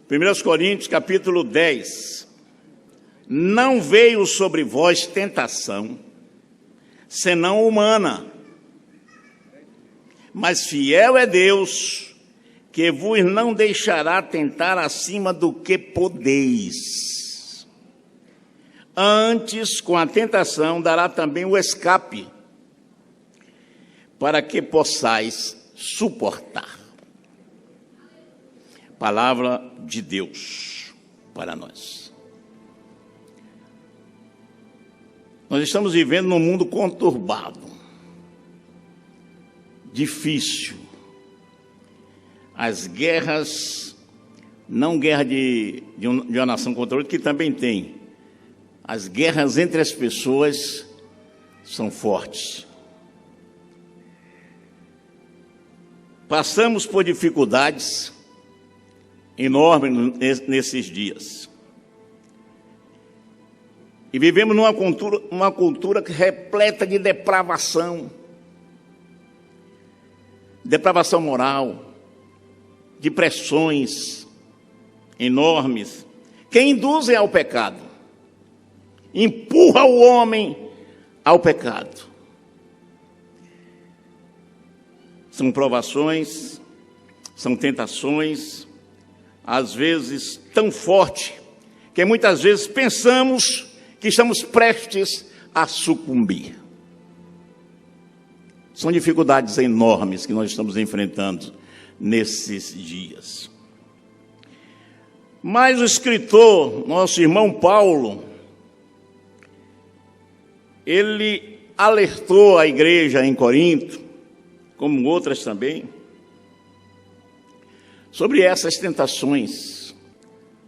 1 Coríntios, capítulo 10. Não veio sobre vós tentação, senão humana, mas fiel é Deus, que vos não deixará tentar acima do que podeis. Antes, com a tentação, dará também o escape, para que possais suportar. Palavra de Deus para nós. Nós estamos vivendo num mundo conturbado, difícil. As guerras, não guerra de uma nação contra outra, que também tem. As guerras entre as pessoas são fortes. Passamos por dificuldades enormes nesses dias. E vivemos numa cultura repleta de depravação moral, de pressões enormes, que induzem ao pecado, empurra o homem ao pecado. São provações, são tentações, às vezes tão forte, que muitas vezes pensamos que estamos prestes a sucumbir. São dificuldades enormes que nós estamos enfrentando nesses dias. Mas o escritor, nosso irmão Paulo, ele alertou a igreja em Corinto, como outras também, sobre essas tentações,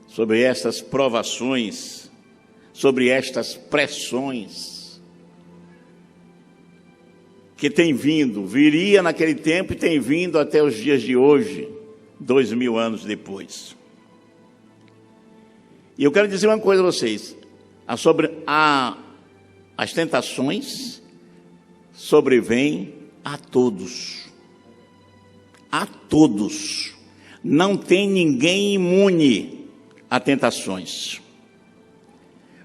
sobre essas provações, sobre estas pressões que tem vindo, viria naquele tempo e tem vindo até os dias de hoje, 2000 anos depois. E eu quero dizer uma coisa a vocês, sobre as tentações sobrevêm a todos. A todos. Não tem ninguém imune a tentações.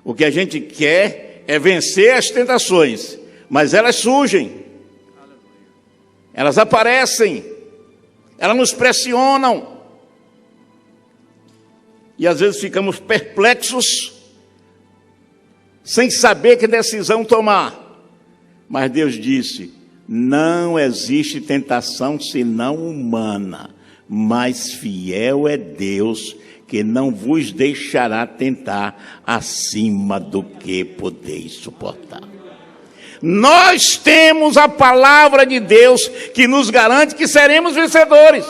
O que a gente quer é vencer as tentações, mas elas surgem, elas aparecem, elas nos pressionam, e às vezes ficamos perplexos, sem saber que decisão tomar. Mas Deus disse: não existe tentação senão humana, mas fiel é Deus, que não vos deixará tentar acima do que podeis suportar. Nós temos a palavra de Deus que nos garante que seremos vencedores.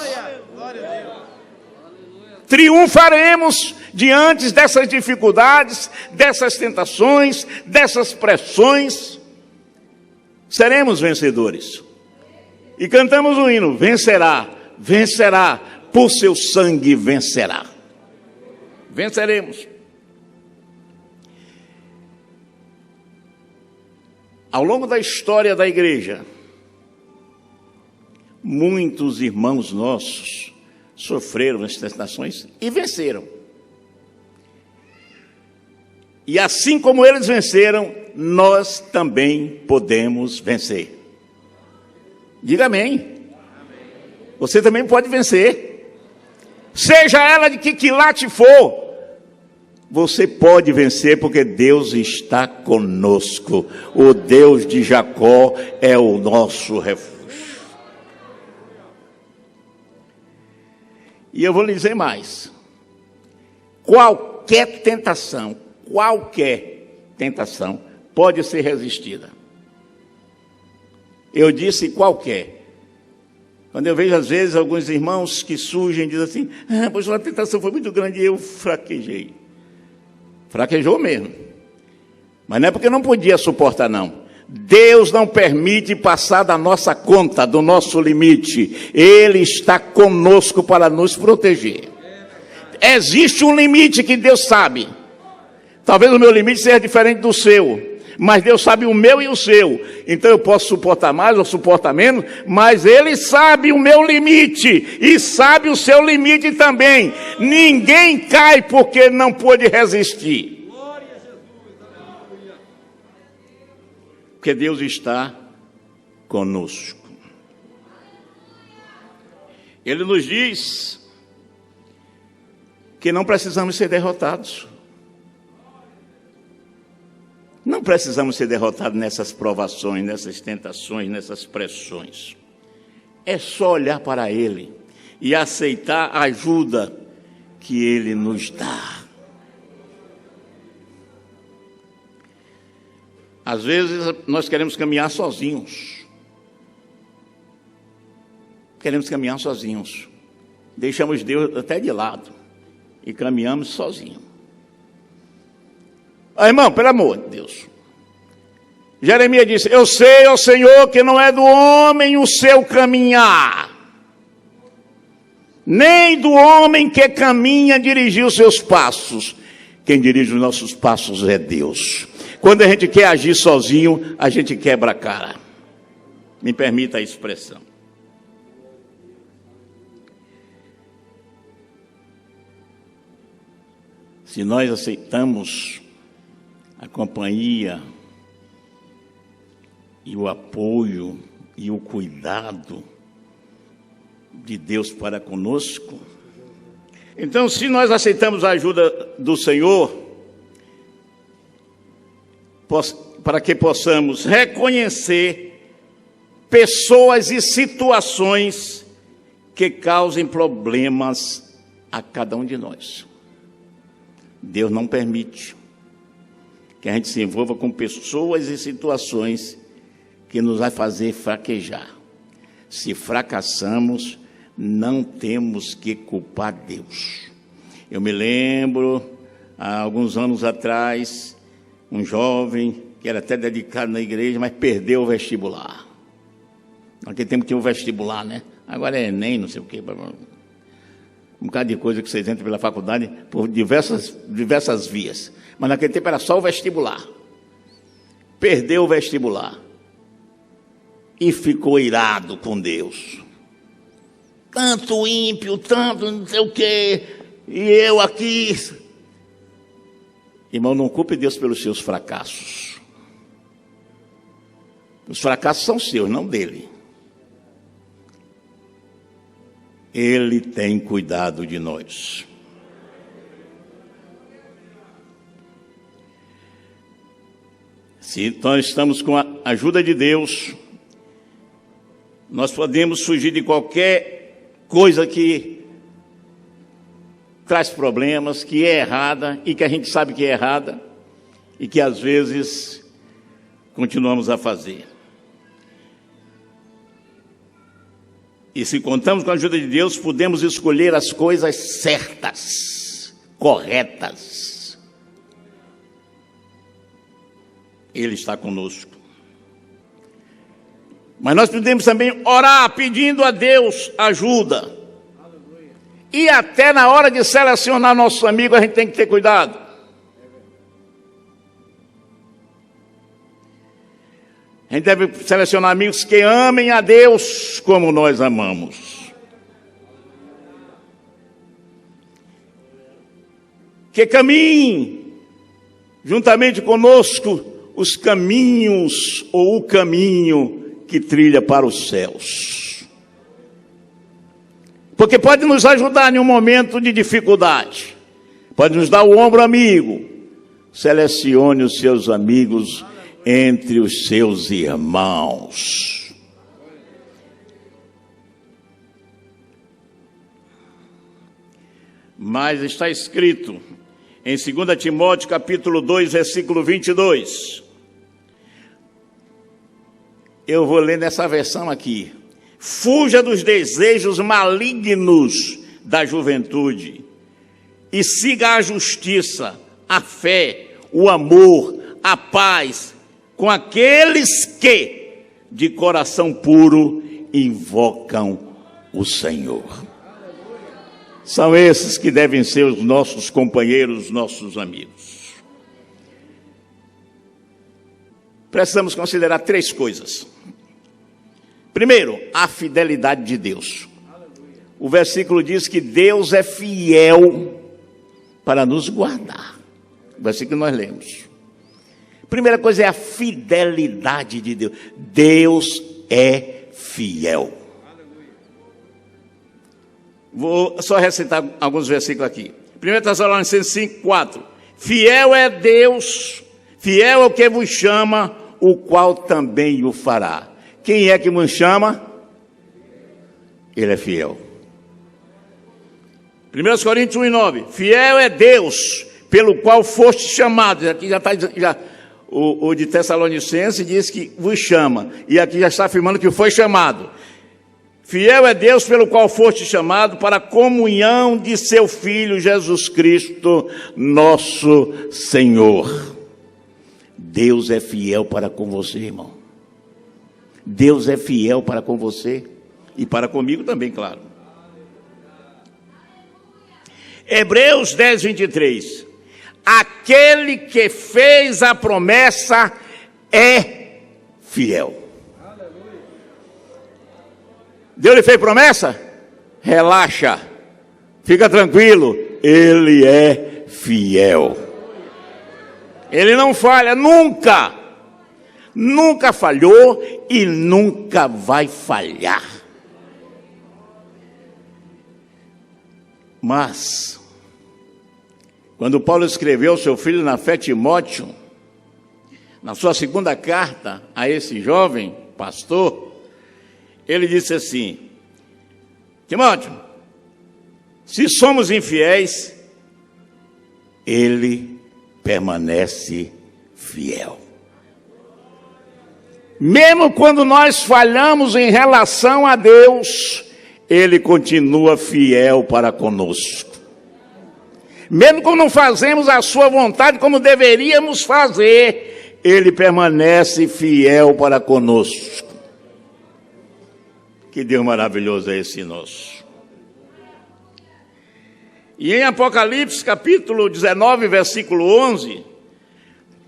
Triunfaremos diante dessas dificuldades, dessas tentações, dessas pressões. Seremos vencedores. E cantamos o hino: vencerá, vencerá, por seu sangue vencerá. Venceremos. Ao longo da história da igreja, muitos irmãos nossos sofreram as tentações e venceram. E assim como eles venceram, nós também podemos vencer. Diga amém. Você também pode vencer. Seja ela de que quilate for, você pode vencer, porque Deus está conosco. O Deus de Jacó é o nosso refúgio. E eu vou lhe dizer mais. Qualquer tentação pode ser resistida. Eu disse qualquer. Quando eu vejo, às vezes, alguns irmãos que surgem e dizem assim: pois a tentação foi muito grande e eu fraquejei. Fraquejou mesmo. Mas não é porque não podia suportar, não. Deus não permite passar da nossa conta, do nosso limite. Ele está conosco para nos proteger. Existe um limite que Deus sabe. Talvez o meu limite seja diferente do seu. mas Deus sabe o meu e o seu. Então eu posso suportar mais ou suportar menos, mas Ele sabe o meu limite e sabe o seu limite também. Ninguém cai porque não pôde resistir. Porque Deus está conosco. Ele nos diz que não precisamos ser derrotados. Não precisamos ser derrotados nessas provações, nessas tentações, nessas pressões. É só olhar para Ele e aceitar a ajuda que Ele nos dá. Às vezes nós queremos caminhar sozinhos. Queremos caminhar sozinhos. Deixamos Deus até de lado e caminhamos sozinhos. Irmão, pelo amor de Deus. Jeremias disse: eu sei, ó Senhor, que não é do homem o seu caminhar, nem do homem que caminha dirigir os seus passos. Quem dirige os nossos passos é Deus. Quando a gente quer agir sozinho, a gente quebra a cara. Me permita a expressão. Se nós aceitamos a companhia e o apoio e o cuidado de Deus para conosco, então, se nós aceitamos a ajuda do Senhor, para que possamos reconhecer pessoas e situações que causem problemas a cada um de nós. Deus não permite que a gente se envolva com pessoas e situações que nos vai fazer fraquejar. Se fracassamos, não temos que culpar Deus. Eu me lembro, há alguns anos atrás, um jovem que era até dedicado na igreja, mas perdeu o vestibular. Naquele tempo tinha o vestibular, né? Agora é Enem, não sei o quê. Um bocado de coisa que vocês entram pela faculdade por diversas vias. Mas naquele tempo era só o vestibular. Perdeu o vestibular. E ficou irado com Deus. Tanto ímpio, tanto não sei o quê, e eu aqui. Irmão, não culpe Deus pelos seus fracassos. Os fracassos são seus, não dele. Ele tem cuidado de nós. Se nós estamos com a ajuda de Deus, nós podemos fugir de qualquer coisa que traz problemas, que é errada e que a gente sabe que é errada e que às vezes continuamos a fazer. E se contamos com a ajuda de Deus, podemos escolher as coisas certas, corretas. Ele está conosco. Mas nós podemos também orar pedindo a Deus ajuda. E até na hora de selecionar nossos amigos, a gente tem que ter cuidado. A gente deve selecionar amigos que amem a Deus como nós amamos. Que caminhem juntamente conosco os caminhos ou o caminho que trilha para os céus. Porque pode nos ajudar em um momento de dificuldade. Pode nos dar o ombro amigo. Selecione os seus amigos entre os seus irmãos. Mas está escrito em 2 Timóteo capítulo 2, versículo 22. Eu vou ler nessa versão aqui. Fuja dos desejos malignos da juventude e siga a justiça, a fé, o amor, a paz, com aqueles que, de coração puro, invocam o Senhor. São esses que devem ser os nossos companheiros, nossos amigos. precisamos considerar 3 coisas. Primeiro, a fidelidade de Deus. O versículo diz que Deus é fiel para nos guardar. O versículo que nós lemos. Primeira coisa é a fidelidade de Deus. Deus é fiel. Vou só recitar alguns versículos aqui. 1 Tessalonicenses 5, 4. Fiel é Deus, fiel é o que vos chama, o qual também o fará. Quem é que nos chama? Ele é fiel. 1 Coríntios 1, 9. Fiel é Deus, pelo qual foste chamados. Aqui já está o de Tessalonicenses diz que vos chama. E aqui já está afirmando que foi chamado. Fiel é Deus pelo qual foste chamado para a comunhão de seu Filho Jesus Cristo, nosso Senhor. Deus é fiel para com você, irmão. Deus é fiel para com você e para comigo também, claro. Hebreus 10, 23. Aquele que fez a promessa é fiel. Deus lhe fez promessa? Relaxa, fica tranquilo, Ele é fiel. Ele não falha, nunca falhou e nunca vai falhar. Mas, quando Paulo escreveu ao seu filho na fé Timóteo, na sua segunda carta a esse jovem pastor, ele disse assim: Timóteo, se somos infiéis, ele permanece fiel. Mesmo quando nós falhamos em relação a Deus, ele continua fiel para conosco. Mesmo quando não fazemos a sua vontade como deveríamos fazer, ele permanece fiel para conosco. Que Deus maravilhoso é esse nosso. E em Apocalipse, capítulo 19, versículo 11,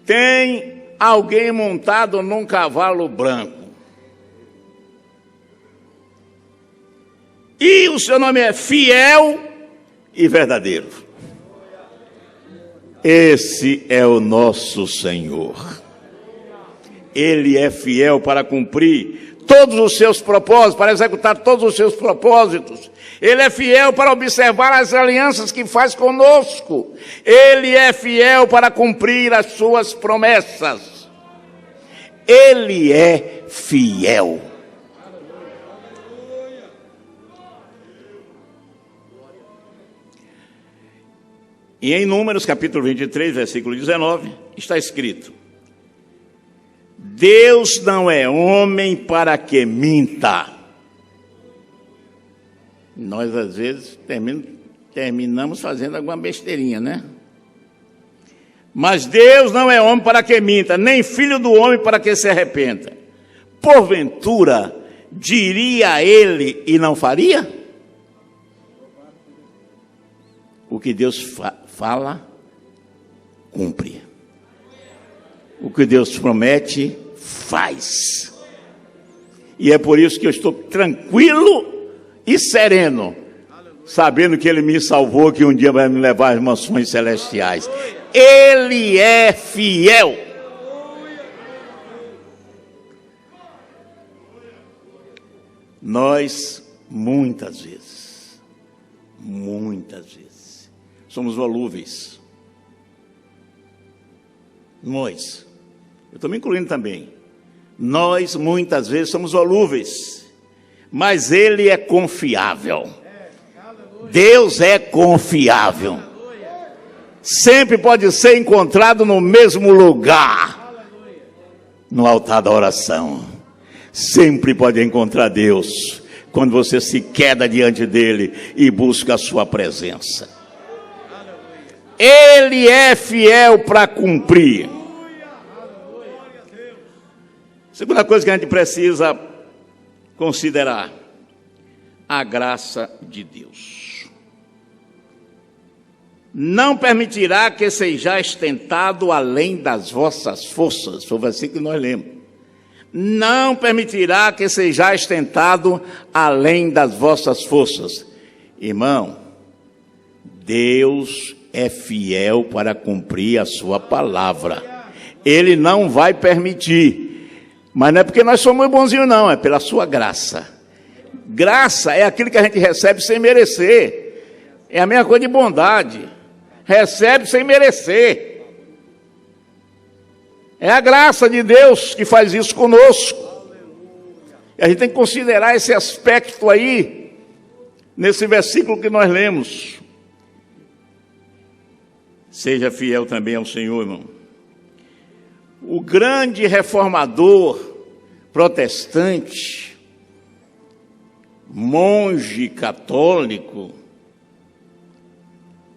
tem alguém montado num cavalo branco. E o seu nome é Fiel e Verdadeiro. Esse é o nosso Senhor. Ele é fiel para cumprir todos os seus propósitos, para executar todos os seus propósitos. Ele é fiel para observar as alianças que faz conosco. Ele é fiel para cumprir as suas promessas. Ele é fiel. E em Números, capítulo 23, versículo 19, está escrito: Deus não é homem para que minta. Nós, às vezes, terminamos fazendo alguma besteirinha, né? Mas Deus não é homem para que minta, nem filho do homem para que se arrependa. Porventura, diria ele e não faria? O que Deus fala, cumpre. O que Deus promete, faz. E é por isso que eu estou tranquilo e sereno, sabendo que Ele me salvou, que um dia vai me levar às mansões celestiais. Ele é fiel. Nós, muitas vezes, somos volúveis. Nós, eu estou me incluindo também, nós muitas vezes somos volúveis, mas Ele é confiável. Deus é confiável. Sempre pode ser encontrado no mesmo lugar, no altar da oração. Sempre pode encontrar Deus quando você se queda diante dEle e busca a sua presença. Ele é fiel para cumprir. Segunda coisa que a gente precisa considerar: a graça de Deus. não permitirá que sejais tentado além das vossas forças. Foi o versículo que nós lemos. Não permitirá que sejais tentado além das vossas forças. Irmão, Deus é fiel para cumprir a sua palavra. Ele não vai permitir. Mas não é porque nós somos bonzinhos, não. É pela sua graça. Graça é aquilo que a gente recebe sem merecer. É a mesma coisa de bondade. Recebe sem merecer. É a graça de Deus que faz isso conosco. E a gente tem que considerar esse aspecto aí, nesse versículo que nós lemos. Seja fiel também ao Senhor, irmão. O grande reformador protestante, monge católico,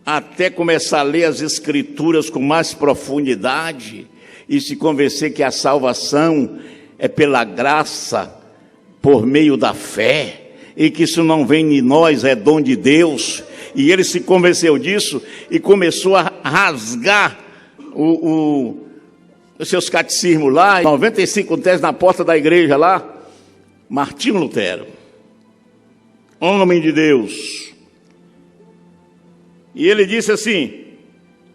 até começar a ler as Escrituras com mais profundidade e se convencer que a salvação é pela graça, por meio da fé, e que isso não vem de nós, é dom de Deus. E ele se convenceu disso e começou a rasgar os seus catecismos lá, 95 teses na porta da igreja lá. Martinho Lutero, homem de Deus. E ele disse assim: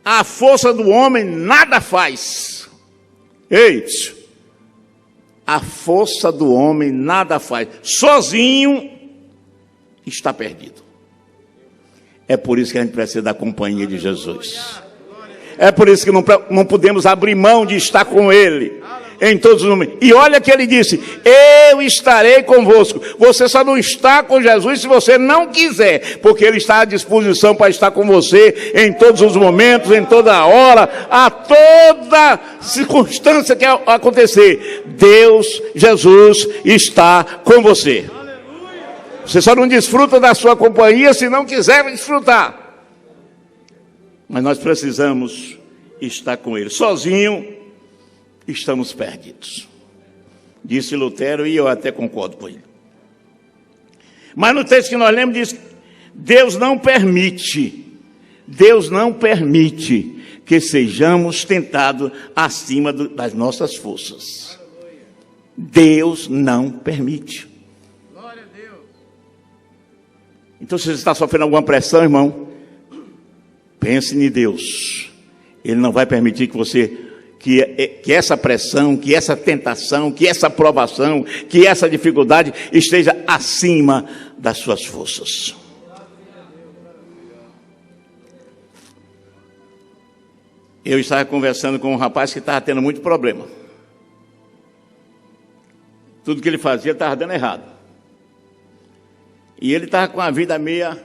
a força do homem nada faz. Eita! A força do homem nada faz. Sozinho está perdido. É por isso que a gente precisa da companhia de Jesus. É por isso que não podemos abrir mão de estar com Ele em todos os momentos. E olha que Ele disse: eu estarei convosco. Você só não está com Jesus se você não quiser, porque Ele está à disposição para estar com você em todos os momentos, em toda hora, a toda circunstância que acontecer. Deus, Jesus, está com você. Você só não desfruta da sua companhia se não quiser desfrutar. Mas nós precisamos estar com Ele. Sozinho, estamos perdidos. Disse Lutero, e eu até concordo com ele. Mas no texto que nós lemos diz: Deus não permite que sejamos tentados acima das nossas forças. Deus não permite. Glória a Deus. Então, se você está sofrendo alguma pressão, irmão, pense em Deus. Ele não vai permitir que você, que essa pressão, que essa tentação, que essa provação, que essa dificuldade esteja acima das suas forças. Eu estava conversando com um rapaz que estava tendo muito problema. Tudo que ele fazia estava dando errado. E ele estava com a vida meia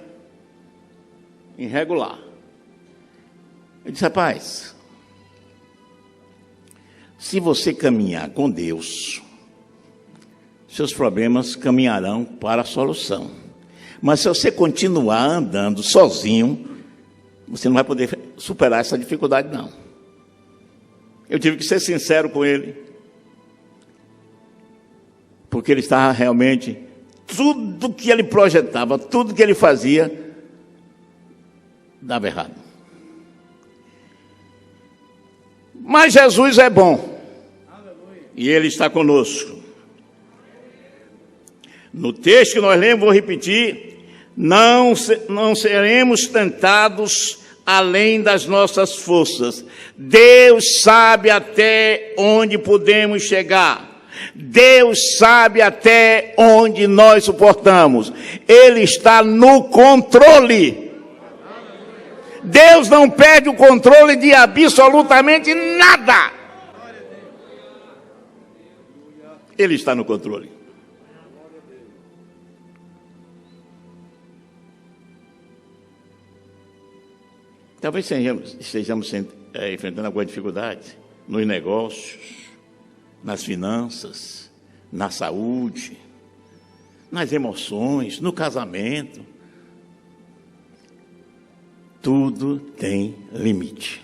irregular. Eu disse: rapaz, se você caminhar com Deus, seus problemas caminharão para a solução. Mas se você continuar andando sozinho, você não vai poder superar essa dificuldade, não. Eu tive que ser sincero com ele, porque ele estava realmente, tudo que ele projetava, tudo que ele fazia, dava errado. Mas Jesus é bom. E Ele está conosco. No texto que nós lemos, vou repetir: não seremos tentados além das nossas forças. Deus sabe até onde podemos chegar. Deus sabe até onde nós suportamos. Ele está no controle. Deus não perde o controle de absolutamente nada. Ele está no controle. Talvez estejamos enfrentando alguma dificuldade nos negócios, nas finanças, na saúde, nas emoções, no casamento. Tudo tem limite.